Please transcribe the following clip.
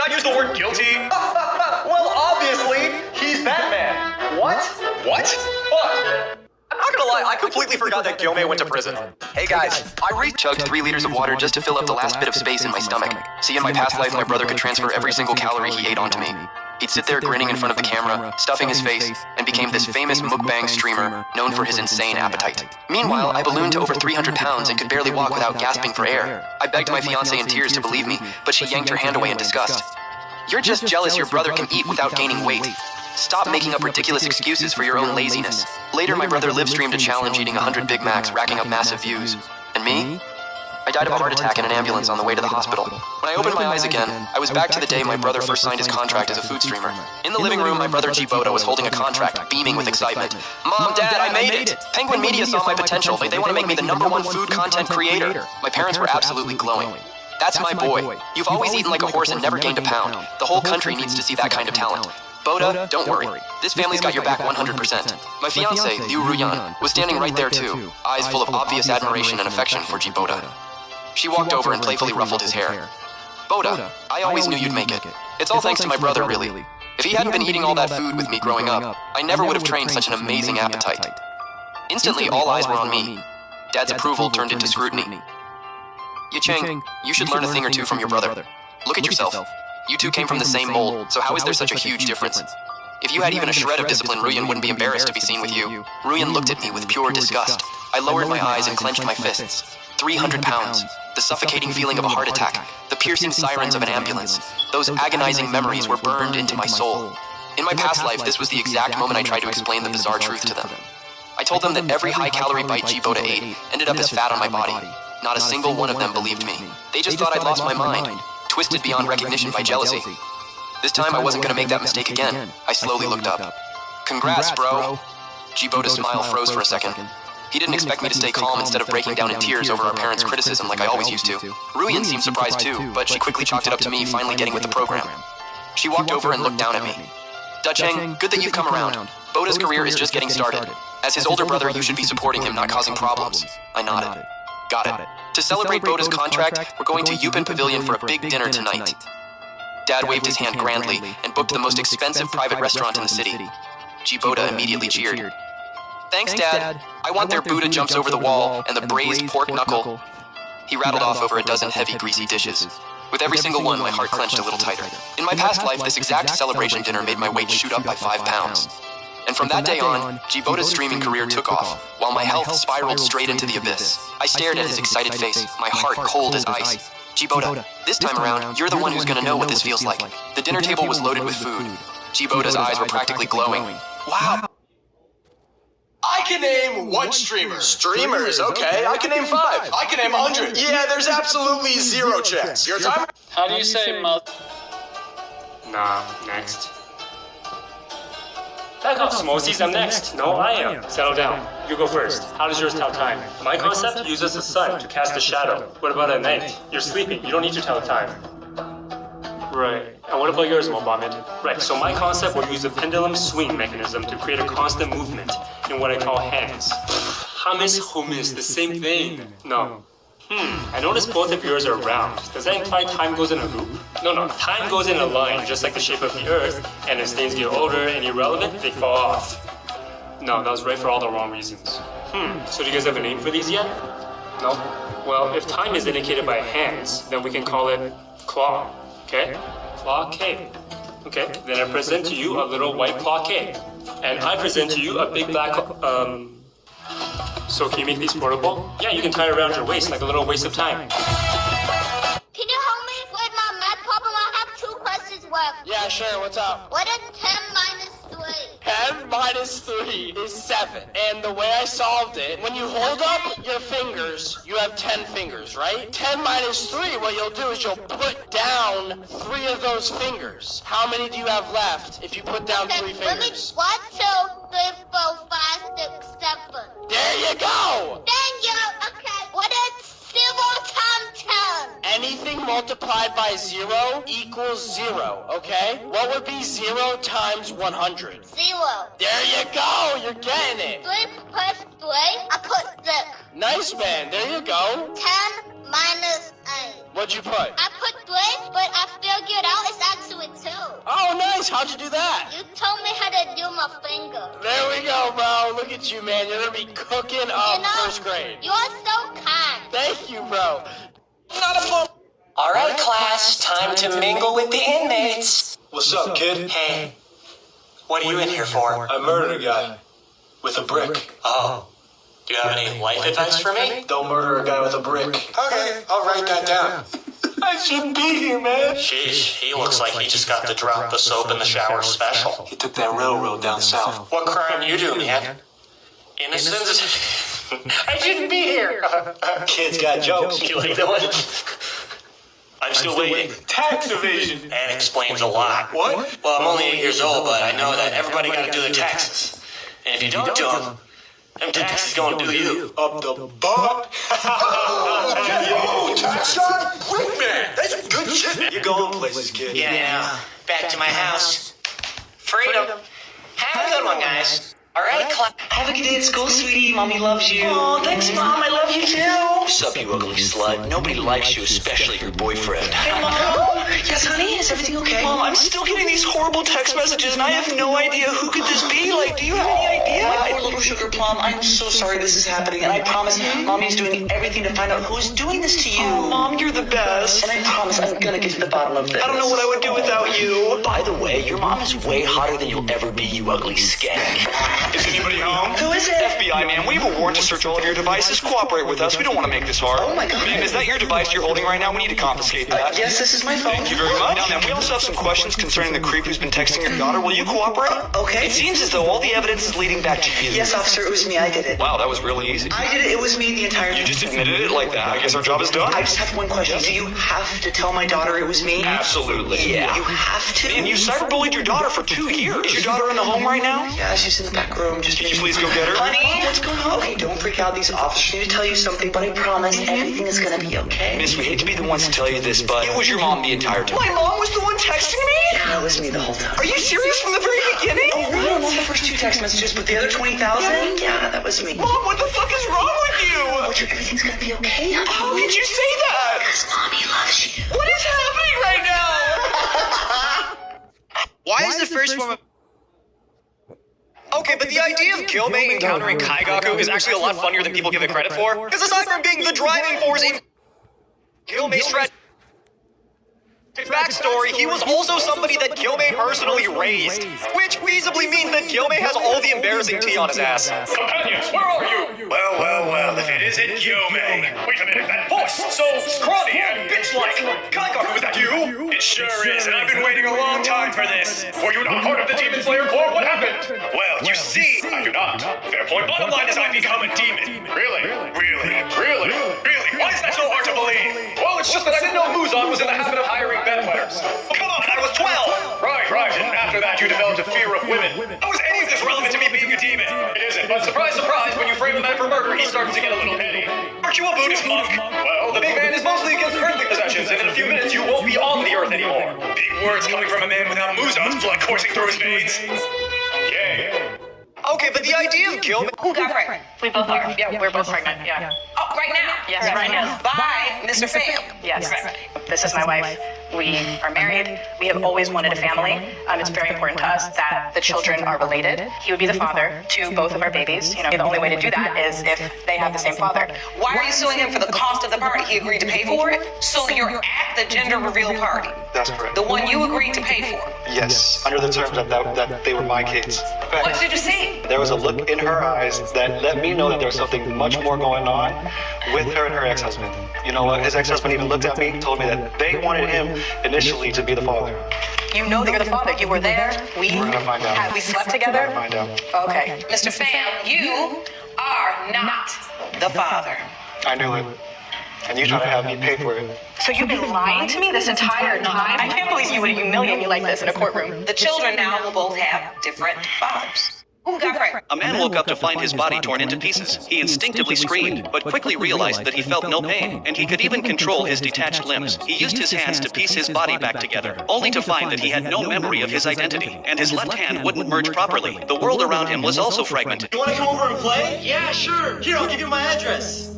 not use the word guilty? Well, obviously, he's Batman. What? What? I'm not gonna lie, I completely forgot that Gyomei went to prison. Hey guys, I chugged 3 liters of water just to fill up the last bit of space in my stomach. See, in my past life, my brother could transfer every single calorie he ate onto me. He'd sit there grinning in front of the camera, stuffing his face, and became this famous mukbang streamer known for his insane appetite. Meanwhile, I ballooned to over 300 pounds and could barely walk without gasping for air. I begged my fiancée in tears to believe me, but she yanked her hand away in disgust. You're just jealous your brother can eat without gaining weight. Stop making up ridiculous excuses for your own laziness. Later, my brother live-streamed a challenge eating 100 Big Macs, racking up massive views. And me? I died of a heart attack in an ambulance on the way to the hospital. When I opened my eyes again, I was back to the day my brother first signed his contract as a food streamer. In the living room, my brother G-Boda was holding a contract, beaming with excitement. Mom, Dad, I made it! Penguin Media saw my potential. They want to make me the #1 food content creator. My parents were absolutely glowing. That's my boy. You've always eaten like a horse and never gained a pound. The whole country needs to see that kind of talent. Boda, don't worry. This family's got your back 100%. My fiancée, Liu Ruyan, was standing right there too, eyes full of obvious admiration and affection for G-Boda. She walked over and playfully ruffled his hair. Boda, I always knew you'd make it. It's all thanks to my brother, really. If he hadn't been eating all that food with me growing up, I never would have trained such an amazing appetite. Instantly, all eyes were on me. Dad's approval turned into scrutiny. Yicheng, you should learn a thing or two from your brother. Look at yourself. You two came from the same mold, so how is there such a huge difference? If you had even a shred of discipline, Ruyan wouldn't be embarrassed to be seen with you. Ruyan looked at me with pure disgust. I lowered my eyes and clenched my fists. 300 pounds. The suffocating feeling of a heart attack. The piercing sirens of an ambulance. Those agonizing memories were burned into my soul. In my past life, this was the exact moment I tried to explain the bizarre truth to them. I told them that every high-calorie bite G-Boda ate ended up as fat on my body. Not a single one of them believed me. They just thought I'd lost my mind, twisted beyond recognition by jealousy. This time I wasn't gonna make that mistake again. I slowly looked up. Congrats, bro. G-Boda's smile froze for a second. He didn't expect me to stay calm instead of breaking down in tears over our parents' criticism like I always used to. Ruyan seemed surprised too, but she quickly chalked it up to me finally getting with the program. She walked over and looked down at me. Dacheng, good that you've come around. Boda's career is just getting started. As his older brother, you should be supporting him, not causing problems. I nodded. Got it. To celebrate Boda's contract, we're going to Yupin Pavilion for a big dinner tonight. Dad waved his hand grandly and booked the most expensive private restaurant in the city. G-Boda immediately cheered. Thanks, Dad. I want their Buddha jumps over the wall and the braised pork knuckle. He rattled off over a dozen heavy, greasy dishes. With every single one, my heart clenched a little tighter. In my past life, this exact celebration dinner made my weight shoot up by 5 pounds. And from that day on, G-Boda's streaming career took off, while my health spiraled straight into the abyss. I stared at his excited face, my heart cold as ice. G-Boda, this time around, you're the one who's gonna know what this feels like. The dinner table was loaded with food. G-Boda's eyes were practically glowing. Wow! I can name 1 streamer. Streamers, okay. I can name 5. I can name 100. Yeah, there's absolutely 0 chance. Your time? How do you say Nah, next. Back off, Smosies, I'm next. No, I am. Settle down. You go first. How does yours tell time? My concept uses the sun to cast a shadow. What about at night? You're sleeping. You don't need to tell time. Right. And what about yours, Mohammed? Right, so my concept will use a pendulum swing mechanism to create a constant movement in what I call hands. Hummus, the same thing. No. I noticed both of yours are round. Does that imply time goes in a loop? No, time goes in a line, just like the shape of the Earth, and as things get older and irrelevant, they fall off. No, that was right for all the wrong reasons. So do you guys have a name for these yet? No? Well, if time is indicated by hands, then we can call it claw. Okay? Claw K. Okay, then I present to you a little white claw K. And I present to you a big black, So can you make these portable? Yeah, you can tie it around your waist like a little waste of time. Can you help me with my math problem? I have 2 questions left. Yeah, sure, what's up? What is 10 minus 3? 10 minus 3 is 7. And the way I solved it, when you hold up your fingers, you have 10 fingers, right? 10 minus 3, what you'll do is you'll put down 3 of those fingers. How many do you have left if you put down 3 fingers? Let me 1, 2, 3, 4, 5, 6, 7. There you go! Thank you. Okay. What is 0 times 10? anything multiplied by 0 equals 0, okay? What would be 0 times 100? 0. There you go, you're getting it. 3 plus 3, I put 6. Nice, man, there you go. 10 minus 8. What'd you put? I put 3, but I figured out it's actually 2. Oh, nice, how'd you do that? You told me how to do my finger. There we go, bro. Look at you, man. You're gonna be cooking up first grade. You're so kind. Thank you, bro. All right, class, time to mingle with the inmates. What's up, kid? Hey, what are you in here for? I murdered a guy with a brick. Oh, do you have any life advice for me? Don't murder a guy with a brick. Okay, I'll write that down. I shouldn't be here, man. Sheesh, he looks like he just got the drop the soap in the shower special. He took that railroad down south. What crime you do, man? Innocence? I shouldn't be here. Kid's got jokes. You like that one? I'm still waiting. Tax evasion. That explains a lot. What? Well, I'm only 8 years old, but I know that everybody got to do their taxes. And if you don't do them taxes gonna do you. Up the butt. Yo, tax guy? Wait, man. That's good shit. You're going places, kid. Yeah, back to my house. Freedom. Have a good one, guys. All right, class. Have a good day at school, sweetie. Mommy loves you. Oh, thanks, Mom. I love you, too. What's up, you ugly slut? Nobody likes you, especially your boyfriend. Hey, Mom. Yes, honey. Is everything okay? Mom, I'm still getting these horrible text messages, and I have no idea who could this be. Like, do you have any idea? My poor little sugar plum. I'm so sorry this is happening, and I promise Mommy's doing everything to find out who's doing this to you. Oh, Mom, you're the best. And I promise I'm gonna get to the bottom of this. I don't know what I would do without you. By the way, your mom is way hotter than you'll ever be, you ugly skank. Is anybody home? Who is it? FBI, man, we have a warrant to search all of your devices. Cooperate with us. We don't want to make this hard. Oh, my God. Ma'am, is that your device you're holding right now? We need to confiscate that. Yes, this is my phone. Thank you very much. Now, ma'am, we also have some questions concerning the creep who's been texting your daughter. Will you cooperate? Okay. It seems as though all the evidence is leading back to you. Yes, officer, it was me. I did it. Wow, that was really easy. I did it. It was me the entire time. You just admitted it like that. I guess our job is done. I just have one question. Do you have to tell my daughter it was me? Absolutely. Yeah. You have to? And you cyberbullied your daughter for 2 years. Is your daughter in the home right now? Yeah, she's in the back room. Just Can you please go get her? Honey, what's going on? Okay, don't freak out. These officers need to tell you something, but I promise everything is gonna be okay. Miss, we hate to be the ones to tell you this, but it was your mom the entire time. My mom was the one texting me? Yeah, it was me the whole time. Are you serious from the very beginning? Oh, wow, not the first 2 text messages, but the other 20,000? Yeah, that was me. Mom, what the fuck is wrong with you? Roger, everything's gonna be okay. How did you say that? Because Mommy loves you. What is happening right now? Why is the first one? Okay, but the idea of Gyomei encountering Kaigaku is actually a lot funnier than people give it credit for. Because aside from being the driving force in Gyomei's strategy, backstory, he was also somebody that Gyomei personally raised. Which feasibly means that Gyomei has all the embarrassing tea on his ass. Companions, where are you? Well, if it isn't Gyomei. Wait a minute, that voice, so scrawny and bitch-like. Kaigaku, is that you? It sure is, and I've been waiting a long time for this. Were you not part of the Demon Slayer Corps? What happened? Well, you see, I do not. fair point. Bottom line is I've become a demon. Really? Really? Why is that so hard to believe? Well, it's just that I didn't know Muzan was in the habit of hiring bed players. Come on, I was 12. Right. And after that, you developed a fear of women. How is any of this relevant to me being a demon? It isn't, but surprise, when you frame a man for murder, he starts to get a little petty. Aren't you a Buddhist monk? Well, the big man is mostly against earthly possessions, and in a few minutes, you won't be on the earth anymore. Big words coming from a man without Muzan's blood coursing through his veins. Yay. Okay, but the idea of Gyomei... Who got pregnant? We both are. Yeah, we're both pregnant. Yeah. Oh, right now? Yes, right now. By Mr. Pham. Yes. This is my wife. We are married. We have always wanted a family. It's very important to us that the children are related. He would be the father to both of our babies. You know, the only way to do that is if they have the same father. Why are you suing him for the cost of the party? He agreed to pay for it? So you're at the gender reveal party. That's correct. The one you agreed to pay for. Yes, under the terms that they were my kids. In fact, What did you see? there was a look in her eyes that let me know that there was something much more going on with her and her ex-husband. You know what? His ex-husband even looked at me, told me that they wanted him initially to be the father. You know that you're the father. You were there. We're gonna find out. We slept We're together. gonna find out. Okay. Mr. Pham, you are not the father. I knew it. And you try to have me pay for it. So you've been lying to me this entire time? I can't believe you would humiliate me like this in a courtroom. The children now will both have different fathers. Go for it. A man woke up to find his body torn into pieces. He instinctively screamed, but quickly realized that he felt no pain, and he could even control his detached limbs. He used his hands to piece his body back together, only to find that he had no memory of his identity, and his left hand wouldn't merge properly. The world around him was also fragmented. You want to come over and play? Yeah, sure. Here, I'll give you my address.